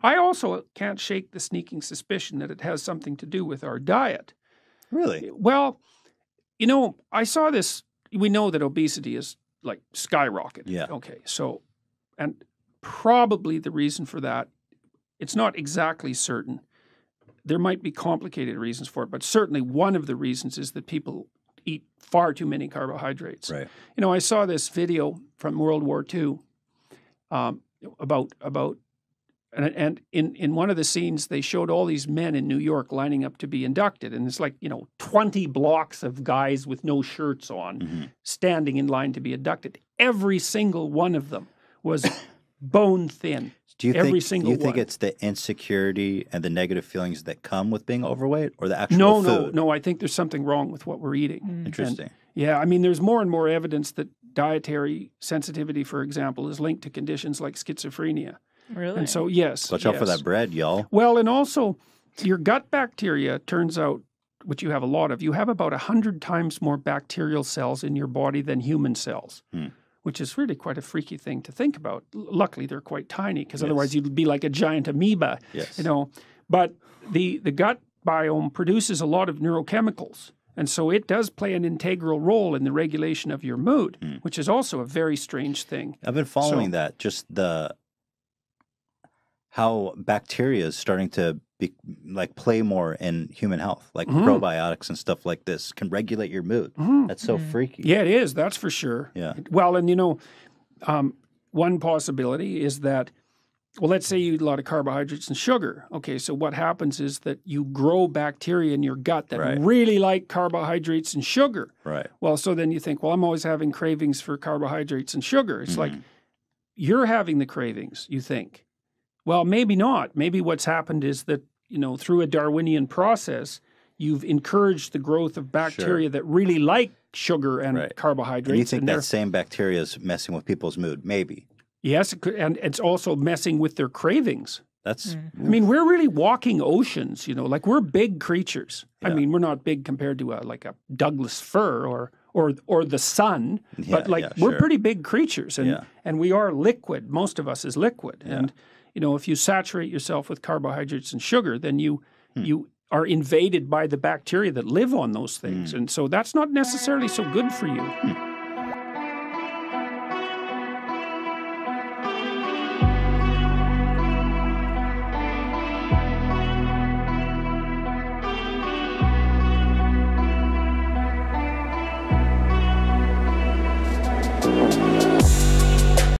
I also can't shake the sneaking suspicion that it has something to do with our diet. Really? Well, I saw this. We know that obesity is like skyrocketed. Yeah. Okay. So, and probably the reason for that, it's not exactly certain. There might be complicated reasons for it, but certainly one of the reasons is that people eat far too many carbohydrates. Right. I saw this video from World War II about and in one of the scenes they showed all these men in New York lining up to be inducted, and it's like 20 blocks of guys with no shirts on standing in line to be inducted. Every single one of them was bone thin. Do you think it's the insecurity and the negative feelings that come with being overweight, or the actual food? No. I think there's something wrong with what we're eating. Interesting. There's more and more evidence that dietary sensitivity, for example, is linked to conditions like schizophrenia. Really? And so, yes. Watch out for that bread, y'all. Well, and also, your gut bacteria, turns out, which you have a lot of, you have about 100 times more bacterial cells in your body than human cells. Which is really quite a freaky thing to think about. Luckily, they're quite tiny, because otherwise you'd be like a giant amoeba. Yes. But the gut biome produces a lot of neurochemicals, and so it does play an integral role in the regulation of your mood, which is also a very strange thing. I've been following that, just how bacteria is starting to play more in human health, like probiotics and stuff like this can regulate your mood. That's so freaky. Yeah, it is. That's for sure. Yeah. Well, and one possibility is that, well, let's say you eat a lot of carbohydrates and sugar. Okay, so what happens is that you grow bacteria in your gut that really like carbohydrates and sugar. Right. Well, so then you think, well, I'm always having cravings for carbohydrates and sugar. It's like you're having the cravings, you think. Well, maybe not. Maybe what's happened is that, through a Darwinian process, you've encouraged the growth of bacteria that really like sugar and carbohydrates. And you think that same bacteria is messing with people's mood? Maybe. Yes, it could, and it's also messing with their cravings. That's. I mean, we're really walking oceans. Like we're big creatures. Yeah. I mean, we're not big compared to a Douglas fir or the sun, but we're pretty big creatures, and we are liquid. Most of us is liquid, and if you saturate yourself with carbohydrates and sugar, then you are invaded by the bacteria that live on those things, and so that's not necessarily so good for you.